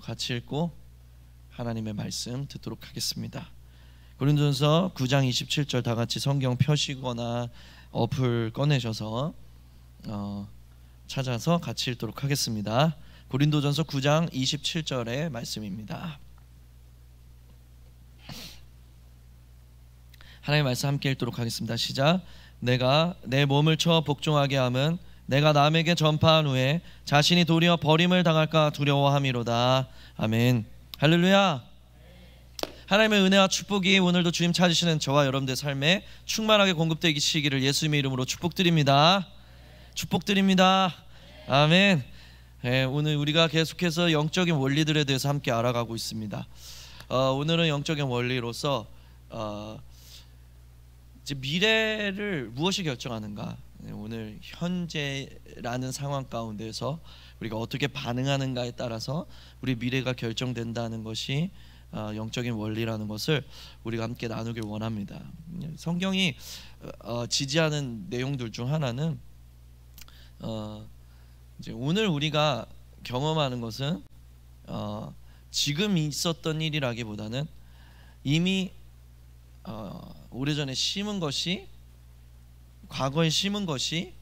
같이 읽고 하나님의 말씀 듣도록 하겠습니다. 고린도전서 9장 27절 다 같이 성경 펴시거나 어플 꺼내셔서 찾아서 같이 읽도록 하겠습니다. 고린도전서 9장 27절의 말씀입니다. 하나님의 말씀 함께 읽도록 하겠습니다. 시작. 내가 내 몸을 쳐 복종하게 함은 내가 남에게 전파한 후에 자신이 도리어 버림을 당할까 두려워함이로다. 아멘. 할렐루야. 하나님의 은혜와 축복이 오늘도 주님 찾으시는 저와 여러분들의 삶에 충만하게 공급되시기를 예수님의 이름으로 축복드립니다. 축복드립니다. 아멘. 오늘 우리가 계속해서 영적인 원리들에 대해서 함께 알아가고 있습니다. 오늘은 영적인 원리로서 이제 미래를 무엇이 결정하는가, 오늘 현재라는 상황 가운데서 우리가 어떻게 반응하는가에 따라서 우리 미래가 결정된다는 것이 영적인 원리라는 것을 우리가 함께 나누길 원합니다. 성경이 지지하는 내용들 중 하나는 이제 오늘 우리가 경험하는 것은 지금 있었던 일이라기보다는 이미 오래전에 심은 것이, 과거에 심은 것이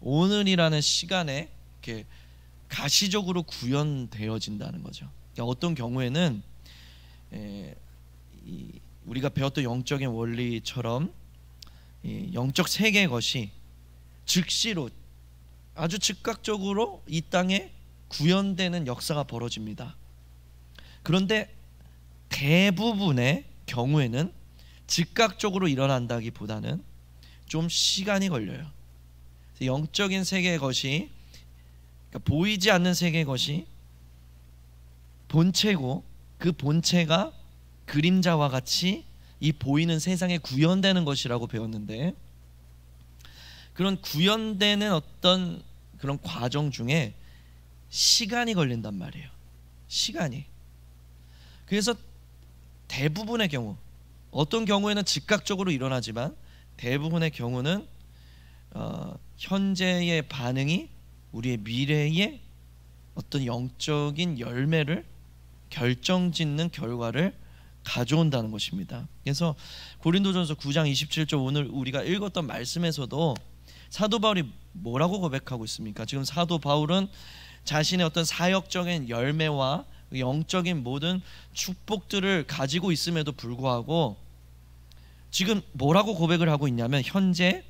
오늘이라는 시간에 이렇게 가시적으로 구현되어진다는 거죠. 그러니까 어떤 경우에는 우리가 배웠던 영적인 원리처럼 영적 세계의 것이 즉시로 아주 즉각적으로 이 땅에 구현되는 역사가 벌어집니다. 그런데 대부분의 경우에는 즉각적으로 일어난다기보다는 좀 시간이 걸려요. 영적인 세계의 것이, 그러니까 보이지 않는 세계의 것이 본체고, 그 본체가 그림자와 같이 이 보이는 세상에 구현되는 것이라고 배웠는데, 그런 구현되는 어떤 그런 과정 중에 시간이 걸린단 말이에요. 시간이. 그래서 대부분의 경우, 어떤 경우에는 즉각적으로 일어나지만 대부분의 경우는 현재의 반응이 우리의 미래의 어떤 영적인 열매를 결정짓는 결과를 가져온다는 것입니다. 그래서 고린도전서 9장 27절 오늘 우리가 읽었던 말씀에서도 사도 바울이 뭐라고 고백하고 있습니까? 지금 사도 바울은 자신의 어떤 사역적인 열매와 영적인 모든 축복들을 가지고 있음에도 불구하고 지금 뭐라고 고백을 하고 있냐면, 현재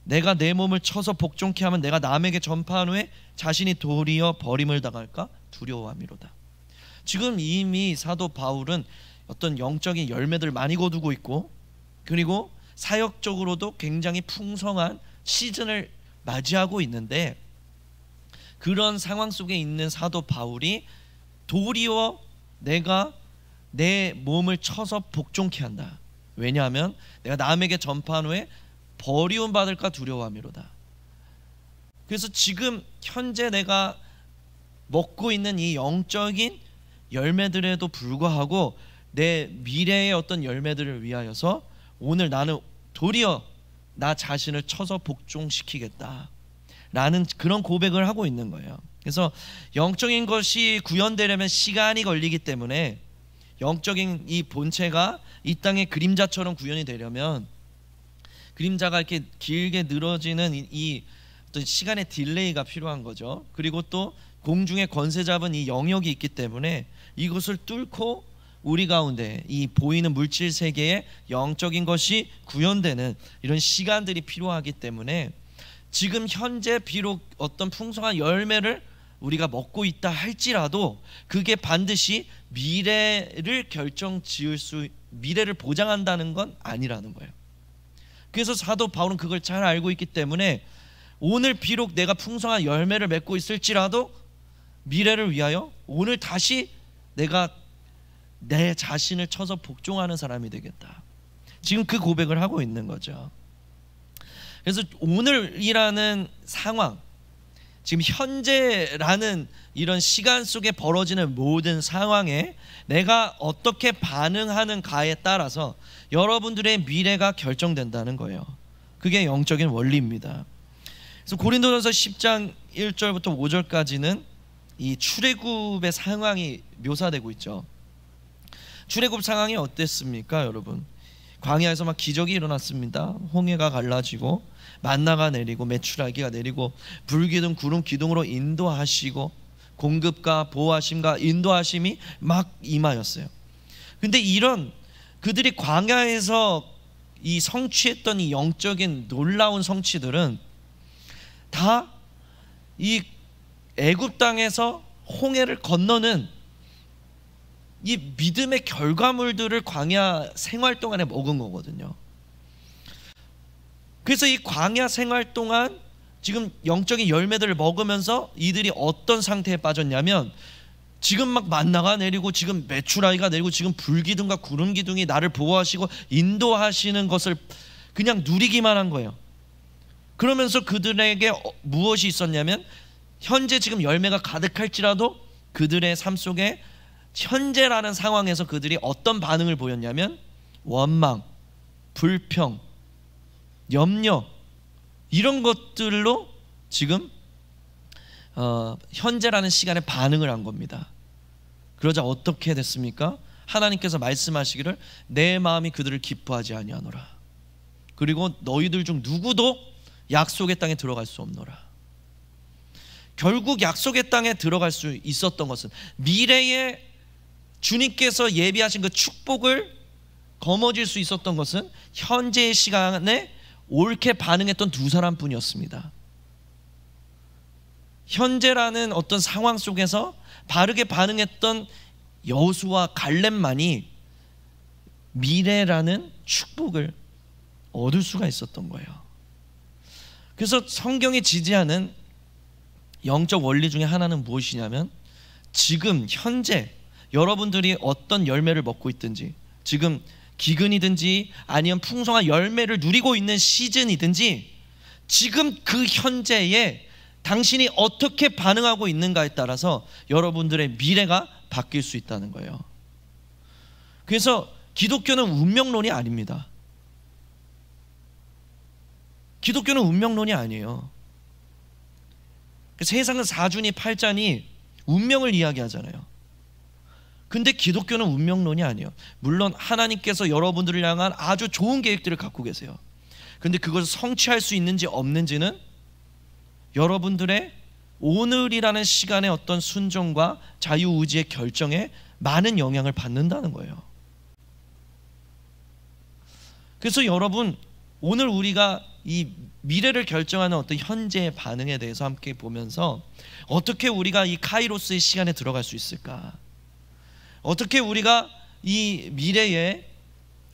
내가 내 몸을 쳐서 복종케 하면 내가 남에게 전파한 후에 자신이 도리어 버림을 당할까 두려워함이로다. 지금 이미 사도 바울은 어떤 영적인 열매들을 많이 거두고 있고, 그리고 사역적으로도 굉장히 풍성한 시즌을 맞이하고 있는데, 그런 상황 속에 있는 사도 바울이 도리어 내가 내 몸을 쳐서 복종케 한다. 왜냐하면 내가 남에게 전파한 후에 버리움 받을까 두려워함이로다. 그래서 지금 현재 내가 먹고 있는 이 영적인 열매들에도 불구하고 내 미래의 어떤 열매들을 위하여서 오늘 나는 도리어 나 자신을 쳐서 복종시키겠다 라는 그런 고백을 하고 있는 거예요. 그래서 영적인 것이 구현되려면 시간이 걸리기 때문에, 영적인 이 본체가 이 땅의 그림자처럼 구현이 되려면 그림자가 이렇게 길게 늘어지는 이 어떤 시간의 딜레이가 필요한 거죠. 그리고 또 공중에 권세 잡은 이 영역이 있기 때문에 이것을 뚫고 우리 가운데 이 보이는 물질 세계에 영적인 것이 구현되는 이런 시간들이 필요하기 때문에, 지금 현재 비록 어떤 풍성한 열매를 우리가 먹고 있다 할지라도 그게 반드시 미래를 미래를 보장한다는 건 아니라는 거예요. 그래서 사도 바울은 그걸 잘 알고 있기 때문에 오늘 비록 내가 풍성한 열매를 맺고 있을지라도 미래를 위하여 오늘 다시 내가 내 자신을 쳐서 복종하는 사람이 되겠다. 지금 그 고백을 하고 있는 거죠. 그래서 오늘이라는 상황, 지금 현재라는 이런 시간 속에 벌어지는 모든 상황에 내가 어떻게 반응하는가에 따라서 여러분들의 미래가 결정된다는 거예요. 그게 영적인 원리입니다. 그래서 고린도전서 10장 1절부터 5절까지는 이 출애굽의 상황이 묘사되고 있죠. 출애굽 상황이 어땠습니까, 여러분? 광야에서 막 기적이 일어났습니다. 홍해가 갈라지고 만나가 내리고 메추라기가 내리고 불기둥 구름 기둥으로 인도하시고 공급과 보호하심과 인도하심이 막 임하였어요. 근데 이런 그들이 광야에서 이 성취했던 이 영적인 놀라운 성취들은 다 이 애굽 땅에서 홍해를 건너는 이 믿음의 결과물들을 광야 생활 동안에 먹은 거거든요. 그래서 이 광야 생활 동안 지금 영적인 열매들을 먹으면서 이들이 어떤 상태에 빠졌냐면, 지금 막 만나가 내리고 지금 메추라기가 내리고 지금 불기둥과 구름기둥이 나를 보호하시고 인도하시는 것을 그냥 누리기만 한 거예요. 그러면서 그들에게 무엇이 있었냐면, 현재 지금 열매가 가득할지라도 그들의 삶 속에 현재라는 상황에서 그들이 어떤 반응을 보였냐면 원망, 불평, 염려, 이런 것들로 지금 현재라는 시간에 반응을 한 겁니다. 그러자 어떻게 됐습니까? 하나님께서 말씀하시기를 내 마음이 그들을 기뻐하지 아니하노라. 그리고 너희들 중 누구도 약속의 땅에 들어갈 수 없노라. 결국 약속의 땅에 들어갈 수 있었던 것은, 미래에 주님께서 예비하신 그 축복을 거머쥘 수 있었던 것은 현재의 시간에 옳게 반응했던 두 사람뿐이었습니다. 현재라는 어떤 상황 속에서 바르게 반응했던 여호수아와 갈렙만이 미래라는 축복을 얻을 수가 있었던 거예요. 그래서 성경이 지지하는 영적 원리 중에 하나는 무엇이냐면, 지금 현재 여러분들이 어떤 열매를 먹고 있든지, 지금 기근이든지 아니면 풍성한 열매를 누리고 있는 시즌이든지, 지금 그 현재에 당신이 어떻게 반응하고 있는가에 따라서 여러분들의 미래가 바뀔 수 있다는 거예요. 그래서 기독교는 운명론이 아닙니다. 기독교는 운명론이 아니에요. 세상은 사주니 팔자니 운명을 이야기하잖아요. 근데 기독교는 운명론이 아니에요. 물론 하나님께서 여러분들을 향한 아주 좋은 계획들을 갖고 계세요. 근데 그것을 성취할 수 있는지 없는지는 여러분들의 오늘이라는 시간의 어떤 순종과 자유의지의 결정에 많은 영향을 받는다는 거예요. 그래서 여러분, 오늘 우리가 이 미래를 결정하는 어떤 현재의 반응에 대해서 함께 보면서 어떻게 우리가 이 카이로스의 시간에 들어갈 수 있을까? 어떻게 우리가 이 미래에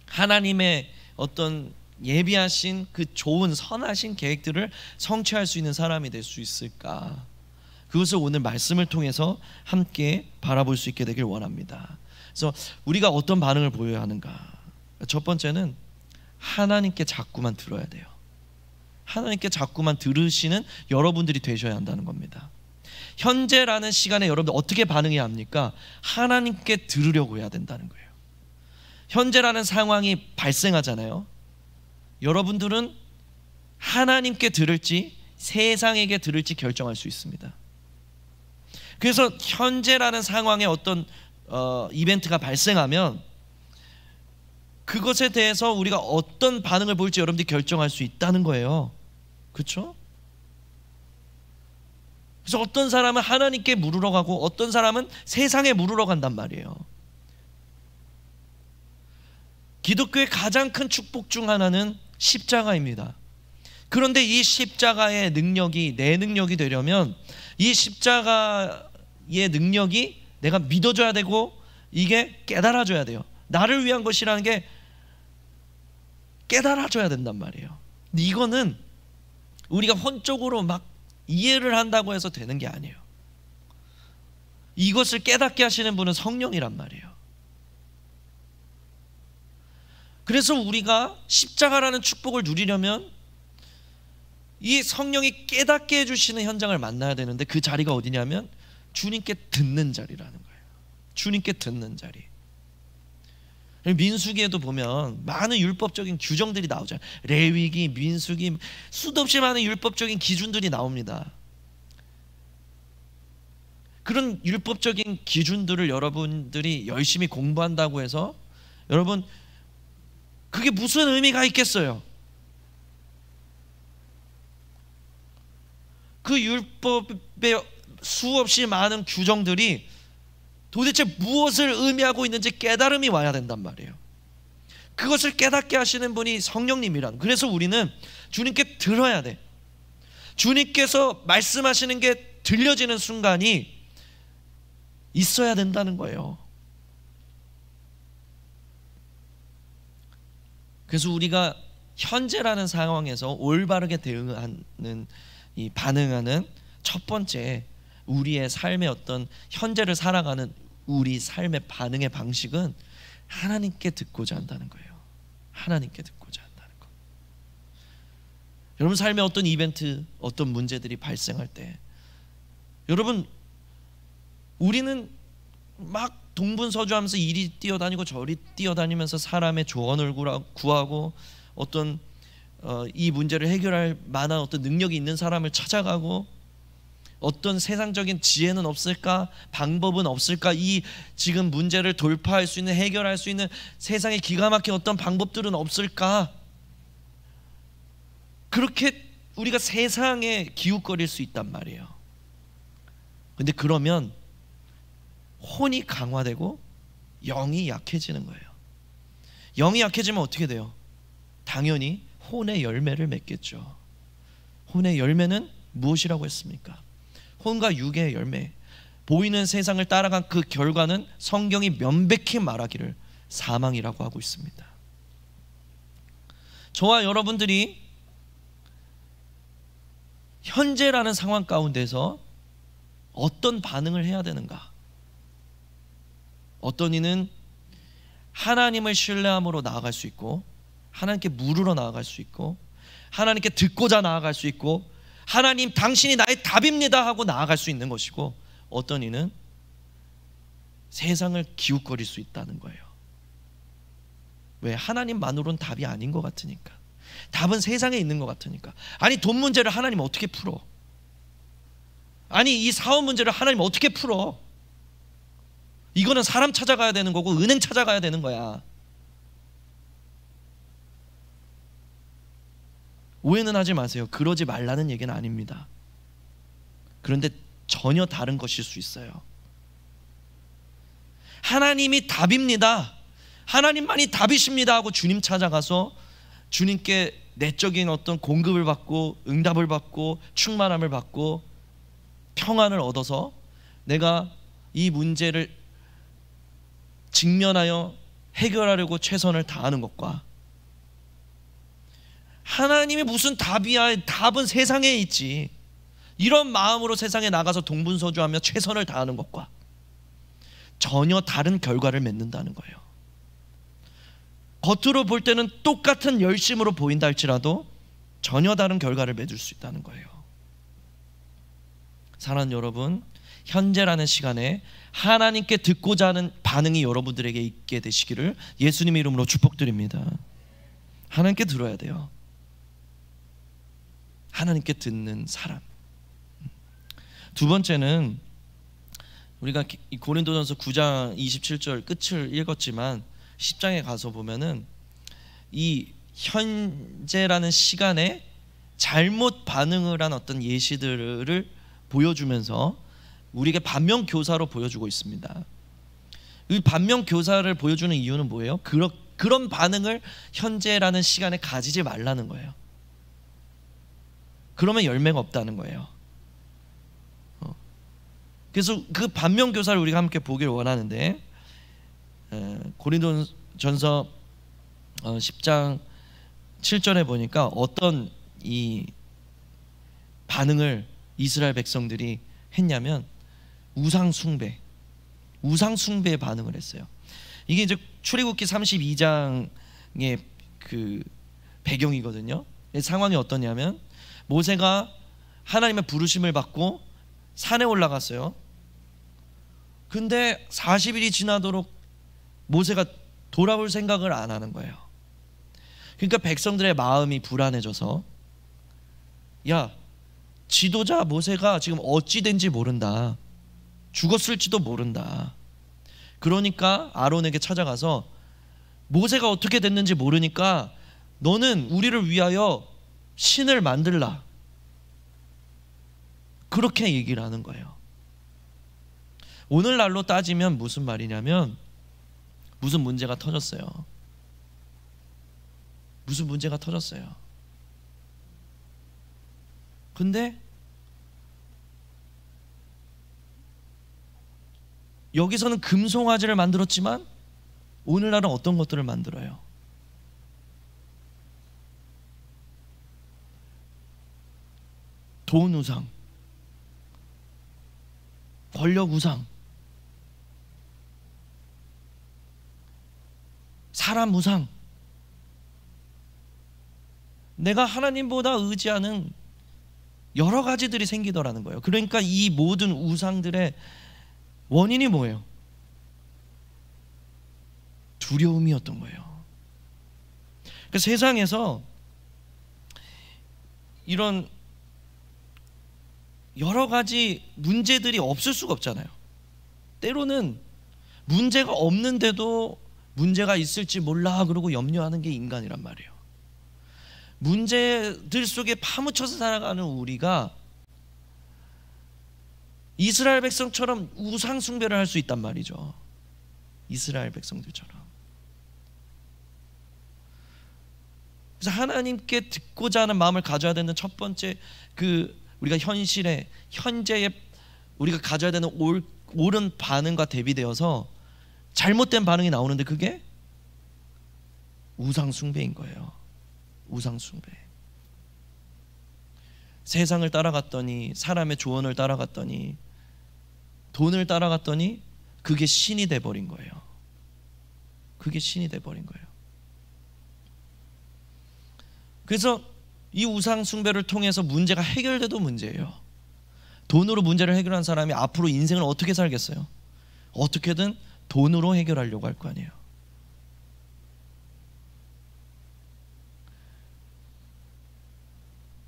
하나님의 어떤 예비하신 그 좋은 선하신 계획들을 성취할 수 있는 사람이 될 수 있을까? 그것을 오늘 말씀을 통해서 함께 바라볼 수 있게 되길 원합니다. 그래서 우리가 어떤 반응을 보여야 하는가? 첫 번째는 하나님께 자꾸만 들어야 돼요. 하나님께 자꾸만 들으시는 여러분들이 되셔야 한다는 겁니다. 현재라는 시간에 여러분들 어떻게 반응해야 합니까? 하나님께 들으려고 해야 된다는 거예요. 현재라는 상황이 발생하잖아요. 여러분들은 하나님께 들을지 세상에게 들을지 결정할 수 있습니다. 그래서 현재라는 상황에 어떤 이벤트가 발생하면 그것에 대해서 우리가 어떤 반응을 보일지 여러분들이 결정할 수 있다는 거예요. 그렇죠? 그래서 어떤 사람은 하나님께 물으러 가고 어떤 사람은 세상에 물으러 간단 말이에요. 기독교의 가장 큰 축복 중 하나는 십자가입니다. 그런데 이 십자가의 능력이 내 능력이 되려면 이 십자가의 능력이 내가 믿어줘야 되고 이게 깨달아져야 돼요. 나를 위한 것이라는 게 깨달아져야 된단 말이에요. 근데 이거는 우리가 혼적으로 막 이해를 한다고 해서 되는 게 아니에요. 이것을 깨닫게 하시는 분은 성령이란 말이에요. 그래서 우리가 십자가라는 축복을 누리려면 이 성령이 깨닫게 해주시는 현장을 만나야 되는데, 그 자리가 어디냐면 주님께 듣는 자리라는 거예요. 주님께 듣는 자리. 민수기에도 보면 많은 율법적인 규정들이 나오잖아요. 레위기, 민수기, 수도 없이 많은 율법적인 기준들이 나옵니다. 그런 율법적인 기준들을 여러분들이 열심히 공부한다고 해서 여러분 그게 무슨 의미가 있겠어요? 그 율법의 수없이 많은 규정들이 도대체 무엇을 의미하고 있는지 깨달음이 와야 된단 말이에요. 그것을 깨닫게 하시는 분이 성령님이란. 그래서 우리는 주님께 들어야 돼. 주님께서 말씀하시는 게 들려지는 순간이 있어야 된다는 거예요. 그래서 우리가 현재라는 상황에서 올바르게 대응하는 이 반응하는 첫 번째 우리의 삶의 어떤 현재를 살아가는 우리 삶의 반응의 방식은 하나님께 듣고자 한다는 거예요. 하나님께 듣고자 한다는 거. 여러분 삶의 어떤 이벤트, 어떤 문제들이 발생할 때 여러분 우리는 막 동분서주하면서 이리 뛰어다니고 저리 뛰어다니면서 사람의 조언을 구하고 어떤 이 문제를 해결할 만한 어떤 능력이 있는 사람을 찾아가고 어떤 세상적인 지혜는 없을까? 방법은 없을까? 이 지금 문제를 돌파할 수 있는, 해결할 수 있는 세상에 기가 막힌 어떤 방법들은 없을까? 그렇게 우리가 세상에 기웃거릴 수 있단 말이에요. 근데 그러면 혼이 강화되고 영이 약해지는 거예요. 영이 약해지면 어떻게 돼요? 당연히 혼의 열매를 맺겠죠. 혼의 열매는 무엇이라고 했습니까? 혼과 육의 열매, 보이는 세상을 따라간 그 결과는 성경이 명백히 말하기를 사망이라고 하고 있습니다. 저와 여러분들이 현재라는 상황 가운데서 어떤 반응을 해야 되는가? 어떤 이는 하나님을 신뢰함으로 나아갈 수 있고, 하나님께 물으러 나아갈 수 있고, 하나님께 듣고자 나아갈 수 있고, 하나님 당신이 나의 답입니다 하고 나아갈 수 있는 것이고, 어떤 이는 세상을 기웃거릴 수 있다는 거예요. 왜? 하나님만으로는 답이 아닌 것 같으니까. 답은 세상에 있는 것 같으니까. 아니 돈 문제를 하나님 어떻게 풀어? 아니 이 사업 문제를 하나님 어떻게 풀어? 이거는 사람 찾아가야 되는 거고 은행 찾아가야 되는 거야. 오해는 하지 마세요. 그러지 말라는 얘기는 아닙니다. 그런데 전혀 다른 것일 수 있어요. 하나님이 답입니다, 하나님만이 답이십니다 하고 주님 찾아가서 주님께 내적인 어떤 공급을 받고 응답을 받고 충만함을 받고 평안을 얻어서 내가 이 문제를 직면하여 해결하려고 최선을 다하는 것과, 하나님이 무슨 답이야, 답은 세상에 있지, 이런 마음으로 세상에 나가서 동분서주하며 최선을 다하는 것과 전혀 다른 결과를 맺는다는 거예요. 겉으로 볼 때는 똑같은 열심으로 보인다 할지라도 전혀 다른 결과를 맺을 수 있다는 거예요. 사랑하는 여러분, 현재라는 시간에 하나님께 듣고자 하는 반응이 여러분들에게 있게 되시기를 예수님의 이름으로 축복드립니다. 하나님께 들어야 돼요. 하나님께 듣는 사람. 두 번째는 우리가 고린도전서 9장 27절 끝을 읽었지만 10장에 가서 보면은 이 현재라는 시간에 잘못 반응을 한 어떤 예시들을 보여주면서 우리에게 반면 교사로 보여주고 있습니다. 이 반면 교사를 보여주는 이유는 뭐예요? 그런 반응을 현재라는 시간에 가지지 말라는 거예요. 그러면 열매가 없다는 거예요. 그래서 그 반면 교사를 우리가 함께 보기를 원하는데, 고린도전서 10장 7절에 보니까 어떤 이 반응을 이스라엘 백성들이 했냐면 우상 숭배의 반응을 했어요. 이게 이제 출애굽기 32장의 그 배경이거든요. 상황이 어떠냐면 모세가 하나님의 부르심을 받고 산에 올라갔어요. 근데 40일이 지나도록 모세가 돌아올 생각을 안 하는 거예요. 그러니까 백성들의 마음이 불안해져서, 야, 지도자 모세가 지금 어찌 된지 모른다, 죽었을지도 모른다. 그러니까 아론에게 찾아가서 모세가 어떻게 됐는지 모르니까 너는 우리를 위하여 신을 만들라. 그렇게 얘기를 하는 거예요. 오늘날로 따지면 무슨 말이냐면 무슨 문제가 터졌어요. 무슨 문제가 터졌어요. 근데 여기서는 금송아지를 만들었지만 오늘날은 어떤 것들을 만들어요? 돈 우상, 권력 우상, 사람 우상, 내가 하나님보다 의지하는 여러 가지들이 생기더라는 거예요. 그러니까 이 모든 우상들의 원인이 뭐예요? 두려움이었던 거예요. 그러니까 세상에서 이런 여러 가지 문제들이 없을 수가 없잖아요. 때로는 문제가 없는데도 문제가 있을지 몰라 그러고 염려하는 게 인간이란 말이에요. 문제들 속에 파묻혀서 살아가는 우리가 이스라엘 백성처럼 우상 숭배를 할 수 있단 말이죠. 이스라엘 백성들처럼. 그래서 하나님께 듣고자 하는 마음을 가져야 되는 첫 번째 우리가 현재에 우리가 가져야 되는 옳은 반응과 대비되어서 잘못된 반응이 나오는데 그게 우상 숭배인 거예요. 우상 숭배. 세상을 따라갔더니, 사람의 조언을 따라갔더니, 돈을 따라갔더니 그게 신이 돼버린 거예요. 그게 신이 돼버린 거예요. 그래서 이 우상 숭배를 통해서 문제가 해결돼도 문제예요. 돈으로 문제를 해결한 사람이 앞으로 인생을 어떻게 살겠어요? 어떻게든 돈으로 해결하려고 할 거 아니에요.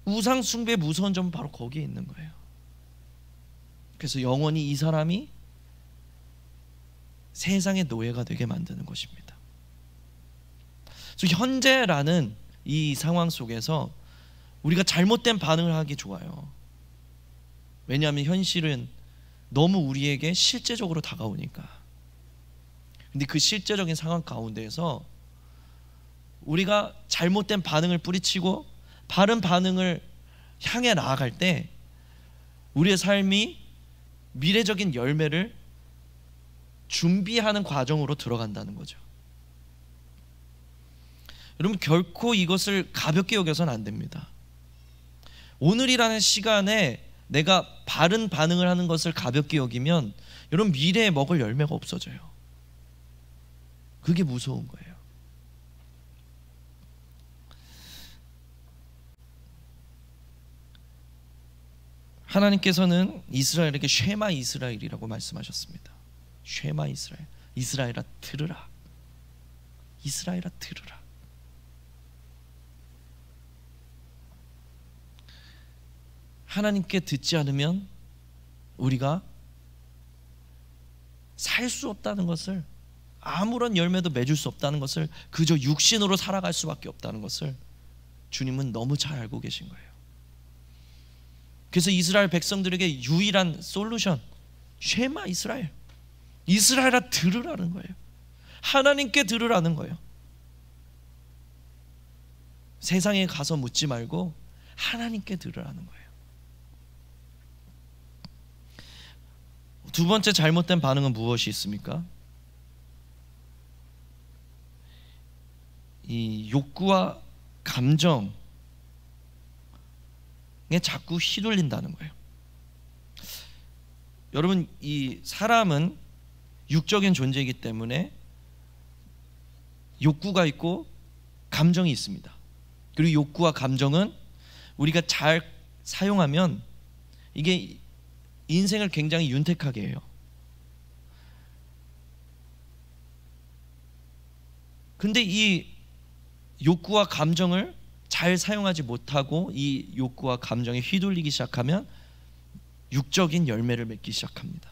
우상 숭배의 무서운 점은 바로 거기에 있는 거예요. 그래서 영원히 이 사람이 세상의 노예가 되게 만드는 것입니다. 그래서 현재라는 이 상황 속에서 우리가 잘못된 반응을 하기 좋아요. 왜냐하면 현실은 너무 우리에게 실제적으로 다가오니까. 근데 그 실제적인 상황 가운데에서 우리가 잘못된 반응을 뿌리치고 바른 반응을 향해 나아갈 때 우리의 삶이 미래적인 열매를 준비하는 과정으로 들어간다는 거죠. 여러분, 결코 이것을 가볍게 여겨서는 안 됩니다. 오늘이라는 시간에 내가 바른 반응을 하는 것을 가볍게 여기면 여러분 미래에 먹을 열매가 없어져요. 그게 무서운 거예요. 하나님께서는 이스라엘에게 쉐마 이스라엘이라고 말씀하셨습니다. 쉐마 이스라엘. 이스라엘아 들으라. 이스라엘아 들으라. 하나님께 듣지 않으면 우리가 살 수 없다는 것을, 아무런 열매도 맺을 수 없다는 것을, 그저 육신으로 살아갈 수밖에 없다는 것을 주님은 너무 잘 알고 계신 거예요. 그래서 이스라엘 백성들에게 유일한 솔루션, 쉐마 이스라엘, 이스라엘아 들으라는 거예요. 하나님께 들으라는 거예요. 세상에 가서 묻지 말고 하나님께 들으라는 거예요. 두 번째 잘못된 반응은 무엇이 있습니까? 이 욕구와 감정에 자꾸 휘둘린다는 거예요. 여러분, 이 사람은 육적인 존재이기 때문에 욕구가 있고 감정이 있습니다. 그리고 욕구와 감정은 우리가 잘 사용하면 이게 인생을 굉장히 윤택하게 해요. 근데 이 욕구와 감정을 잘 사용하지 못하고 이 욕구와 감정에 휘둘리기 시작하면 육적인 열매를 맺기 시작합니다.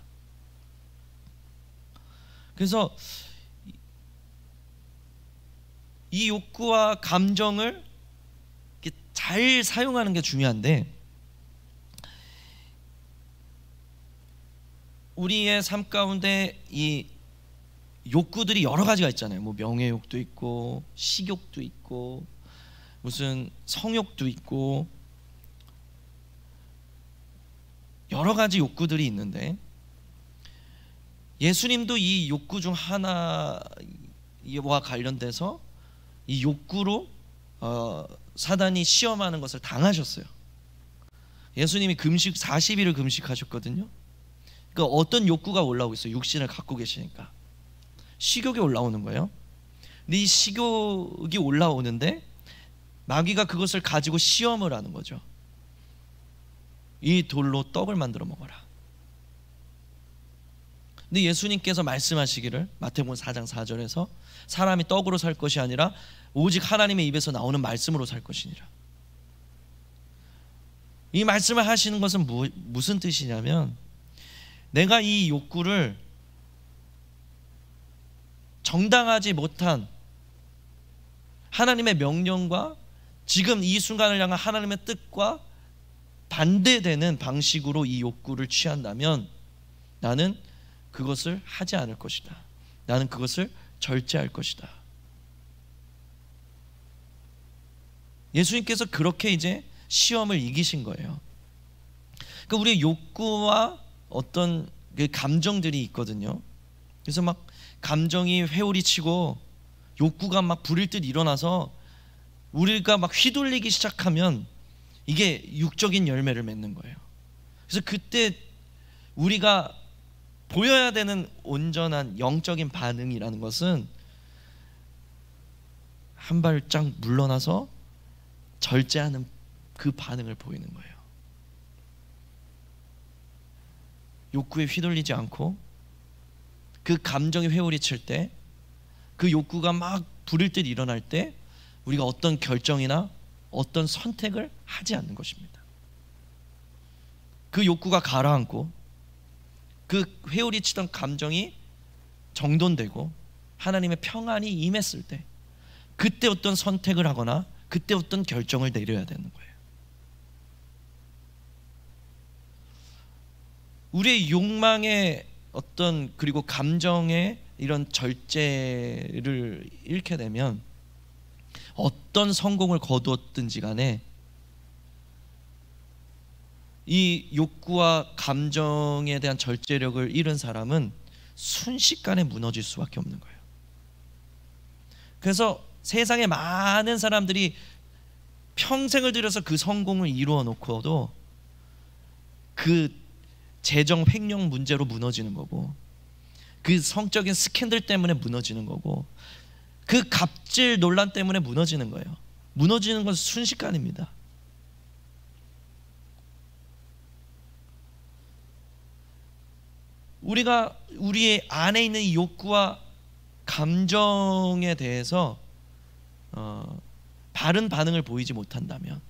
그래서 이 욕구와 감정을 잘 사용하는 게 중요한데, 우리의 삶 가운데 이 욕구들이 여러 가지가 있잖아요. 뭐 명예욕도 있고, 식욕도 있고, 무슨 성욕도 있고, 여러 가지 욕구들이 있는데, 예수님도 이 욕구 중 하나와 관련돼서 이 욕구로 사단이 시험하는 것을 당하셨어요. 예수님이 금식 40일을 금식하셨거든요. 그러니까 어떤 욕구가 올라오고 있어요. 육신을 갖고 계시니까 식욕이 올라오는 거예요. 근데 이 식욕이 올라오는데 마귀가 그것을 가지고 시험을 하는 거죠. 이 돌로 떡을 만들어 먹어라. 근데 예수님께서 말씀하시기를 마태복음 4장 4절에서 사람이 떡으로 살 것이 아니라 오직 하나님의 입에서 나오는 말씀으로 살 것이니라. 이 말씀을 하시는 것은 무슨 뜻이냐면, 내가 이 욕구를 정당하지 못한 하나님의 명령과 지금 이 순간을 향한 하나님의 뜻과 반대되는 방식으로 이 욕구를 취한다면 나는 그것을 하지 않을 것이다. 나는 그것을 절제할 것이다. 예수님께서 그렇게 이제 시험을 이기신 거예요. 그러니까 우리의 욕구와 어떤 그 감정들이 있거든요. 그래서 막 감정이 회오리 치고 욕구가 막 불일 듯 일어나서 우리가 막 휘둘리기 시작하면 이게 육적인 열매를 맺는 거예요. 그래서 그때 우리가 보여야 되는 온전한 영적인 반응이라는 것은 한 발짝 물러나서 절제하는 그 반응을 보이는 거예요. 욕구에 휘둘리지 않고 그 감정이 회오리 칠 때, 그 욕구가 막 부릴 듯 일어날 때 우리가 어떤 결정이나 어떤 선택을 하지 않는 것입니다. 그 욕구가 가라앉고 그 회오리 치던 감정이 정돈되고 하나님의 평안이 임했을 때, 그때 어떤 선택을 하거나 그때 어떤 결정을 내려야 되는 거예요. 우리의 욕망의 어떤, 그리고 감정의 이런 절제를 잃게 되면 어떤 성공을 거두었든지 간에 이 욕구와 감정에 대한 절제력을 잃은 사람은 순식간에 무너질 수밖에 없는 거예요. 그래서 세상에 많은 사람들이 평생을 들여서 그 성공을 이루어 놓고도 그 재정 횡령 문제로 무너지는 거고, 그 성적인 스캔들 때문에 무너지는 거고, 그 갑질 논란 때문에 무너지는 거예요. 무너지는 것은 순식간입니다. 우리가 우리의 안에 있는 이 욕구와 감정에 대해서 바른 반응을 보이지 못한다면,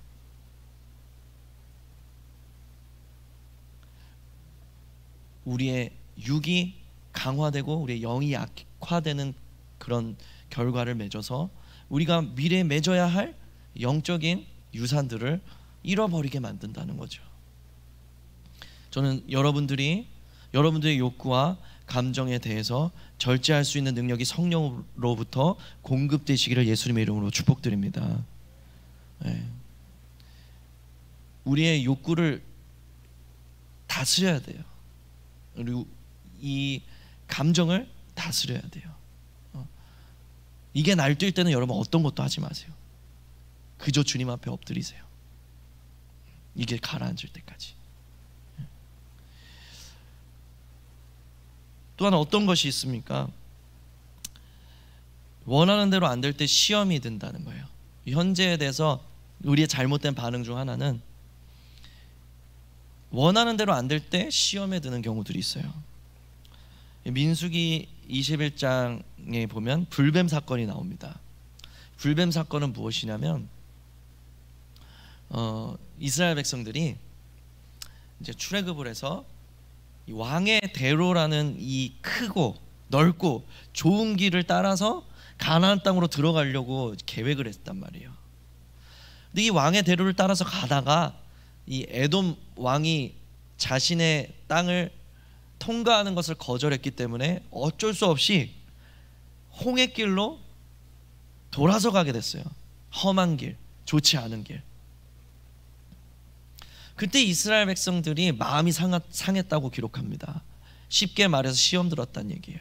우리의 육이 강화되고 우리의 영이 약화되는 그런 결과를 맺어서 우리가 미래에 맺어야 할 영적인 유산들을 잃어버리게 만든다는 거죠. 저는 여러분들의 욕구와 감정에 대해서 절제할 수 있는 능력이 성령으로부터 공급되시기를 예수님의 이름으로 축복드립니다. 네. 우리의 욕구를 다스려야 돼요. 그리고 이 감정을 다스려야 돼요. 이게 날뛸 때는 여러분 어떤 것도 하지 마세요. 그저 주님 앞에 엎드리세요. 이게 가라앉을 때까지. 또한 어떤 것이 있습니까? 원하는 대로 안 될 때 시험이 든다는 거예요. 현재에 대해서 우리의 잘못된 반응 중 하나는 원하는 대로 안 될 때 시험에 드는 경우들이 있어요. 민수기 21장에 보면 불뱀 사건이 나옵니다. 불뱀 사건은 무엇이냐면 이스라엘 백성들이 이제 출애굽을 해서 이 왕의 대로라는 이 크고 넓고 좋은 길을 따라서 가나안 땅으로 들어가려고 계획을 했단 말이에요. 근데 이 왕의 대로를 따라서 가다가 이 에돔 왕이 자신의 땅을 통과하는 것을 거절했기 때문에 어쩔 수 없이 홍해길로 돌아서 가게 됐어요. 험한 길, 좋지 않은 길. 그때 이스라엘 백성들이 마음이 상했다고 기록합니다. 쉽게 말해서 시험 들었다는 얘기예요.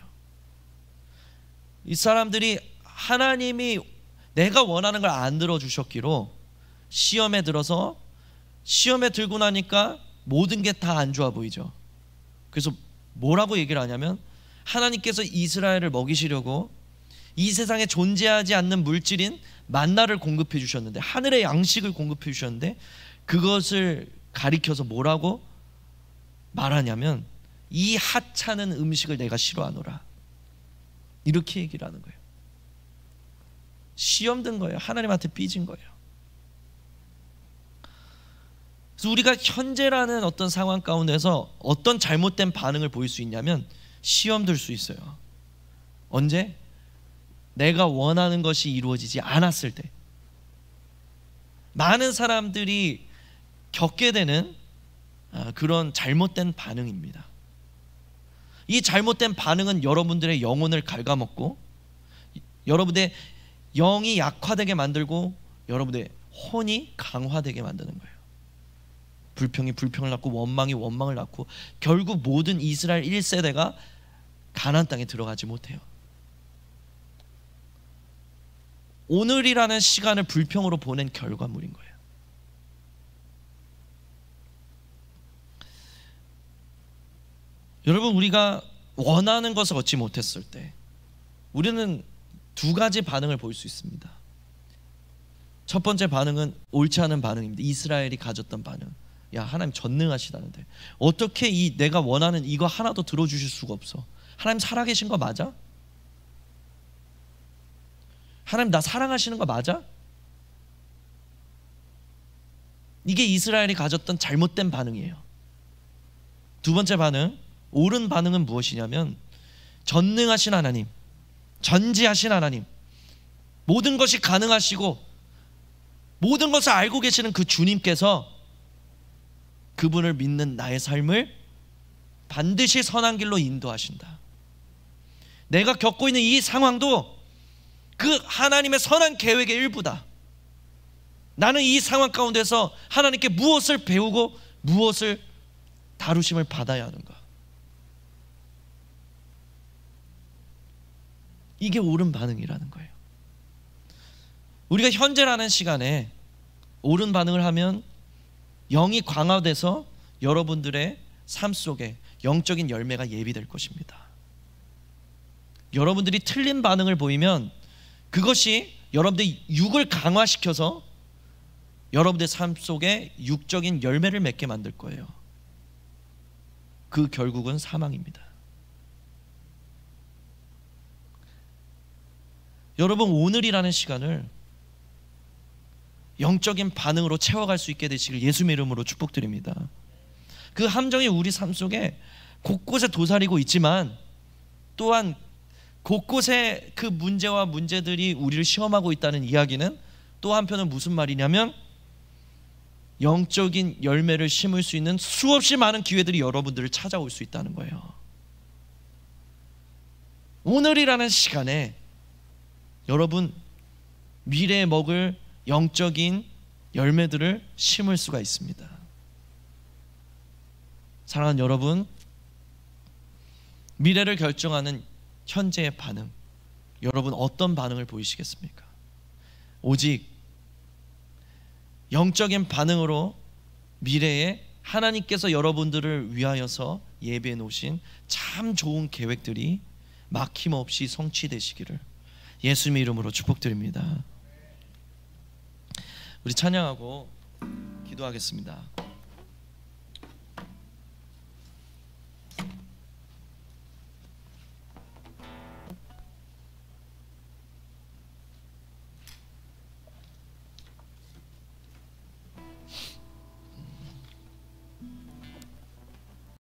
이 사람들이 하나님이 내가 원하는 걸 안 들어주셨기로 시험에 들어서, 시험에 들고 나니까 모든 게 다 안 좋아 보이죠. 그래서 뭐라고 얘기를 하냐면, 하나님께서 이스라엘을 먹이시려고 이 세상에 존재하지 않는 물질인 만나를 공급해 주셨는데, 하늘의 양식을 공급해 주셨는데, 그것을 가리켜서 뭐라고 말하냐면, 이 하찮은 음식을 내가 싫어하노라, 이렇게 얘기를 하는 거예요. 시험 든 거예요. 하나님한테 삐진 거예요. 그래서 우리가 현재라는 어떤 상황 가운데서 어떤 잘못된 반응을 보일 수 있냐면, 시험 들 수 있어요. 언제? 내가 원하는 것이 이루어지지 않았을 때. 많은 사람들이 겪게 되는 그런 잘못된 반응입니다. 이 잘못된 반응은 여러분들의 영혼을 갉아먹고, 여러분의 영이 약화되게 만들고, 여러분의 혼이 강화되게 만드는 거예요. 불평이 불평을 낳고, 원망이 원망을 낳고, 결국 모든 이스라엘 1세대가 가나안 땅에 들어가지 못해요. 오늘이라는 시간을 불평으로 보낸 결과물인 거예요. 여러분, 우리가 원하는 것을 얻지 못했을 때 우리는 두 가지 반응을 보일 수 있습니다. 첫 번째 반응은 옳지 않은 반응입니다. 이스라엘이 가졌던 반응. 야, 하나님 전능하시다는데 어떻게 이 내가 원하는 이거 하나도 들어주실 수가 없어. 하나님 살아계신 거 맞아? 하나님 나 사랑하시는 거 맞아? 이게 이스라엘이 가졌던 잘못된 반응이에요. 두 번째 반응, 옳은 반응은 무엇이냐면, 전능하신 하나님, 전지하신 하나님, 모든 것이 가능하시고 모든 것을 알고 계시는 그 주님께서 그분을 믿는 나의 삶을 반드시 선한 길로 인도하신다. 내가 겪고 있는 이 상황도 그 하나님의 선한 계획의 일부다. 나는 이 상황 가운데서 하나님께 무엇을 배우고 무엇을 다루심을 받아야 하는가. 이게 옳은 반응이라는 거예요. 우리가 현재라는 시간에 옳은 반응을 하면 영이 강화돼서 여러분들의 삶 속에 영적인 열매가 예비될 것입니다. 여러분들이 틀린 반응을 보이면 그것이 여러분들의 육을 강화시켜서 여러분들의 삶 속에 육적인 열매를 맺게 만들 거예요. 그 결국은 사망입니다. 여러분, 오늘이라는 시간을 영적인 반응으로 채워갈 수 있게 되시길 예수님의 이름으로 축복드립니다. 그 함정이 우리 삶 속에 곳곳에 도사리고 있지만, 또한 곳곳에 그 문제와 문제들이 우리를 시험하고 있다는 이야기는 또 한편은 무슨 말이냐면, 영적인 열매를 심을 수 있는 수없이 많은 기회들이 여러분들을 찾아올 수 있다는 거예요. 오늘이라는 시간에 여러분 미래에 먹을 영적인 열매들을 심을 수가 있습니다. 사랑하는 여러분, 미래를 결정하는 현재의 반응, 여러분 어떤 반응을 보이시겠습니까? 오직 영적인 반응으로 미래에 하나님께서 여러분들을 위하여서 예비해 놓으신 참 좋은 계획들이 막힘없이 성취되시기를 예수님의 이름으로 축복드립니다. 우리 찬양하고 기도하겠습니다.